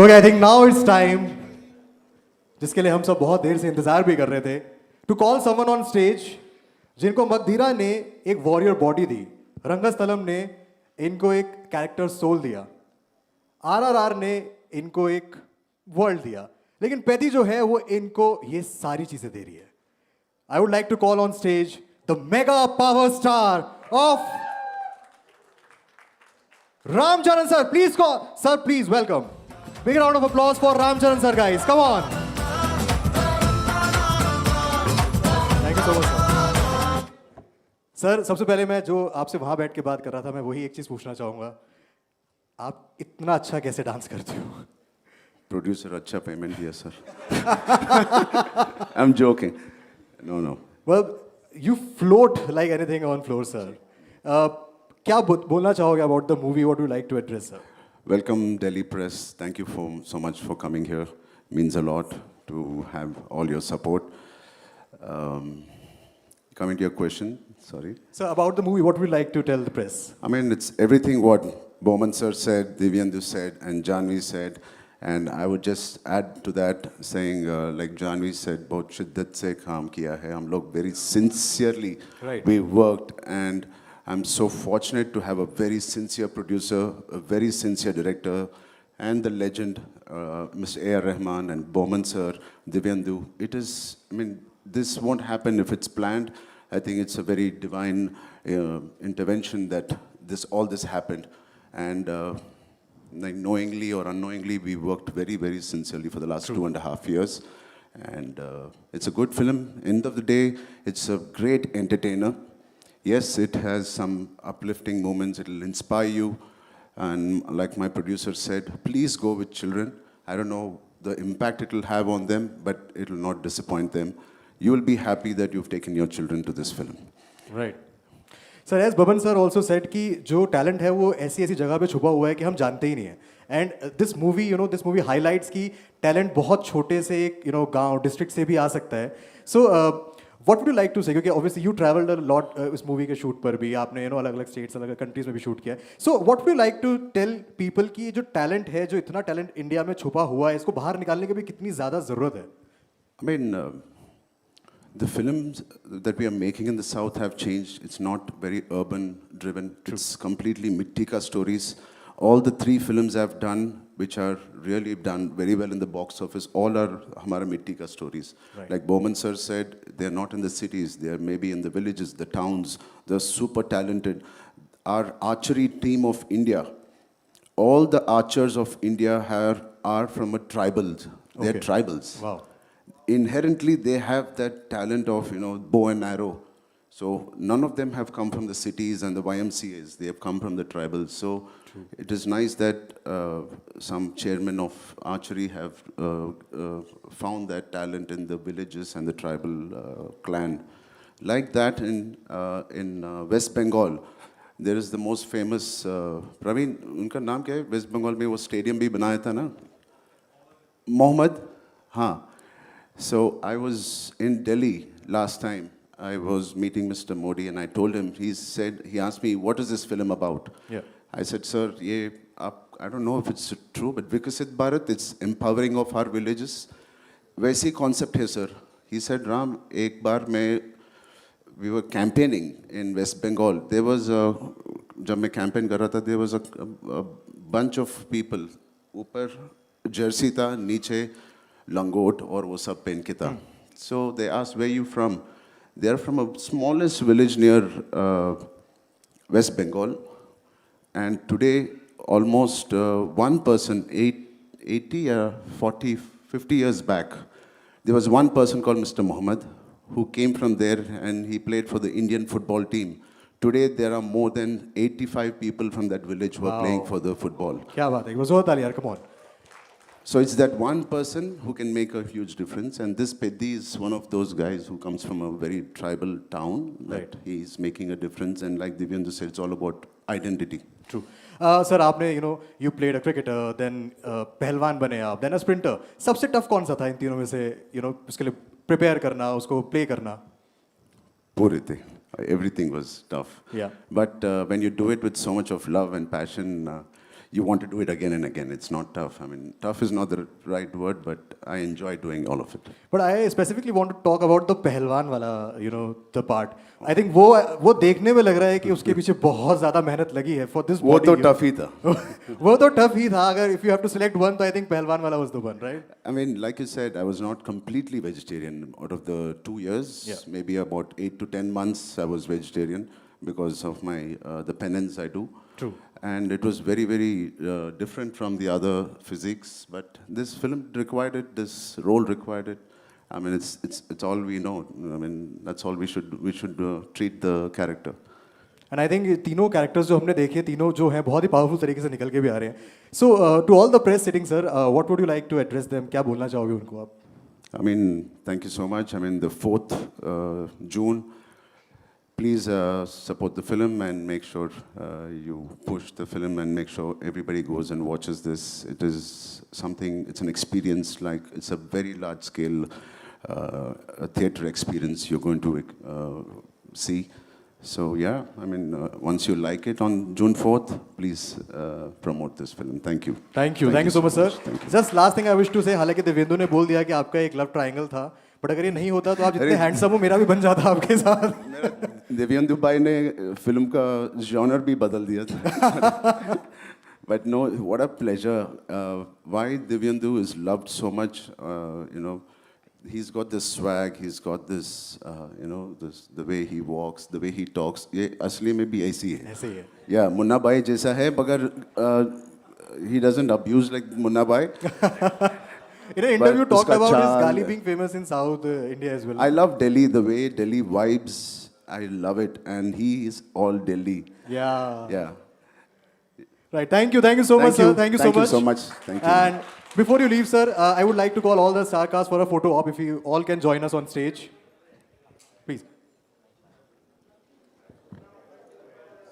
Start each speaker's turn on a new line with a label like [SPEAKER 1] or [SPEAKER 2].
[SPEAKER 1] Okay, I think now it's time, जिसके लिए हम सब बहुत देर से इंतजार भी कर रहे थे, to call someone on stage जिनको मगधीरा ने एक वॉरियर बॉडी दी, रंगस्थलम ने इनको एक कैरेक्टर सोल दिया, आरआरआर ने इनको एक वर्ल्ड दिया, लेकिन पेदी जो है वो इनको ये सारी चीजें दे रही है. I would like to call on stage the mega power star of Ramcharan sir. Please call sir, please welcome. Big round of applause for Ramcharan sir, guys. Come on. Thank you so much, sir. Sir सबसे पहले मैं जो आपसे वहां बैठ के बात कर रहा था, मैं वही एक चीज पूछना चाहूंगा. आप इतना अच्छा कैसे डांस करते हो?
[SPEAKER 2] प्रोड्यूसर अच्छा पेमेंट दिया sir. I am joking. No.
[SPEAKER 1] Well, you float like anything on floor, sir. क्या बोलना चाहोगे about the movie? What do you like to address, sir?
[SPEAKER 2] Welcome Delhi press. Thank you so much for coming here. Means a lot to have all your support. Coming to your question, sorry.
[SPEAKER 1] So about the movie, what would you like to tell the press?
[SPEAKER 2] I mean, it's everything what Bowman sir said, Divyendu said, and Janvi said. And I would just add to that, saying like Janvi said, बहुत शिद्दत से काम किया है. हम लोग very sincerely we worked, and I'm so fortunate to have a very sincere producer, a very sincere director, and the legend, Mr. A.R. Rahman and Bowman sir, Divyendu. It is, I mean, this won't happen if it's planned. I think it's a very divine intervention that all this happened. And like knowingly or unknowingly, we worked very, very sincerely for the last 2.5 years. And it's a good film. End of the day, it's a great entertainer. Yes, it has some uplifting moments. It'll inspire you. And like my producer said, please go with children. I don't know the impact it will have on them, but it will not disappoint them. You will be happy that you've taken your children to this film.
[SPEAKER 1] Right. Sir, as Baban sir also said कि जो talent है वो ऐसी जगह पे छुपा हुआ है कि हम जानते ही नहीं हैं. And this movie, this movie highlights कि talent बहुत छोटे से एक गांव, district से भी आ सकता है. So what would you like to say? क्योंकि obviously you traveled a lot इस movie के shoot पर भी, आपने अलग-अलग states, अलग-अलग countries में भी shoot किया है. So what would you like to tell people कि जो talent है, जो इतना talent इंडिया में छुपा हुआ है, इसको बाहर निकालने की भी कितनी ज़्यादा ज़रूरत है?
[SPEAKER 2] I mean, the films that we are making in the South have changed. It's not very urban driven. It's completely Mittika stories. All the 3 films I've done, which are really done very well in the box office, all are Hamara Mittika stories. Right. Like Bowman sir said, they're not in the cities. They're maybe in the villages, the towns. They're super talented. Our archery team of India, all the archers of India are from a tribal. They're tribals.
[SPEAKER 1] Wow.
[SPEAKER 2] Inherently, they have that talent of, bow and arrow. So none of them have come from the cities and the YMCAs. They have come from the tribals. So it is nice that some chairmen of archery have found that talent in the villages and the tribal clan. Like that in West Bengal, there is the most famous, Praveen, उनका नाम क्या है? West Bengal में वो stadium भी बनाया था ना? Mohammed? हाँ. So I was in Delhi last time. I was meeting Mr. Modi and I told him, he asked me, what is this film about? Yeah. I said, sir, I don't know if it's true, but Vikasit Bharat, it's empowering of our villages. वैसी concept है, sir. He said, Ram, एक बार we were campaigning in West Bengal. There was जब मैं campaign कर रहा था, there was a bunch of people. ऊपर jersey था, नीचे langot और वो सब पहन के था. So they asked, where are you from? They are from a smallest village near West Bengal. And today, almost one person, 80 or 40, 50 years back, there was one person called Mr. Mohammed who came from there and he played for the Indian football team. Today, there are more than 85 people from that village who are playing for the football.
[SPEAKER 1] क्या बात है? वो जोर ताली यार, come on.
[SPEAKER 2] So it's that one person who can make a huge difference. And this Peddi is one of those guys who comes from a very tribal town. Right. He's making a difference. And like Divyendu said, it's all about identity.
[SPEAKER 1] True. Sir, आपने, you played a cricketer, then पहलवान बने आप, then a sprinter. सबसे tough कौन सा था इन तीनों में से, उसके लिए prepare करना, उसको play करना?
[SPEAKER 2] पूरे थे. Everything was tough.
[SPEAKER 1] Yeah.
[SPEAKER 2] But when you do it with so much of love and passion, you want to do it again and again. It's not tough. I mean, tough is not the right word, but I enjoy doing all of it.
[SPEAKER 1] But I specifically want to talk about the पहलवान वाला, you know, the part. I think वो देखने में लग रहा है कि उसके पीछे बहुत ज़्यादा मेहनत लगी है for this
[SPEAKER 2] वो
[SPEAKER 1] body.
[SPEAKER 2] तो tough ही था.
[SPEAKER 1] वो तो tough ही था. अगर if you have to select one, तो I think पहलवान वाला was the one, right?
[SPEAKER 2] I mean, like you said, I was not completely vegetarian. Out of the 2 years,
[SPEAKER 1] Yeah.
[SPEAKER 2] maybe about 8 to 10 months, I was vegetarian because of my the penance I do.
[SPEAKER 1] True.
[SPEAKER 2] And it was very, very different from the other physiques. But this film required it. This role required it. I mean, it's all we know. I mean, that's all we should treat the character.
[SPEAKER 1] And I think तीनों characters जो हमने देखे तीनों जो हैं बहुत ही powerful तरीके से निकल के भी आ रहे हैं. So to all the press sitting, sir, what would you like to address them? क्या बोलना चाहोगे उनको आप?
[SPEAKER 2] I mean, thank you so much. I mean, the 4th June, please support the film and make sure you push the film and make sure everybody goes and watches this. It is something, it's an experience, like it's a very large scale a theater experience you're going to see. So yeah, I mean, once you like it on June 4th, please promote this film. Thank you.
[SPEAKER 1] Thank you so much, sir.
[SPEAKER 2] Thank you.
[SPEAKER 1] Just last thing I wish to say, हालांकि देवेंदु ने बोल दिया कि आपका एक love triangle था, but अगर ये नहीं होता तो आप जितने हैंडसम हो मेरा भी बन जाता आपके साथ.
[SPEAKER 2] देवेंदु भाई ने फिल्म का जॉनर भी बदल दिया था. But no, what a pleasure. Why Divyendu is loved so much, you know, he's got this swag, he's got this, you know, this, the way he walks, the way he talks. ये असली में भी ऐसी है.
[SPEAKER 1] ऐसे ही है.
[SPEAKER 2] Yeah, Munna भाई जैसा है, मगर he doesn't abuse like Munna भाई.
[SPEAKER 1] In an interview,
[SPEAKER 2] But
[SPEAKER 1] talked
[SPEAKER 2] उसका
[SPEAKER 1] about his
[SPEAKER 2] चाल-
[SPEAKER 1] गाली being famous in South India as well.
[SPEAKER 2] I love Delhi, the way Delhi vibes. I love it, and he is all Delhi.
[SPEAKER 1] Yeah.
[SPEAKER 2] Yeah.
[SPEAKER 1] Right. Thank you so much, sir. Thank you so much.
[SPEAKER 2] Thank you.
[SPEAKER 1] And before you leave, sir, I would like to call all the star cast for a photo op if you all can join us on stage.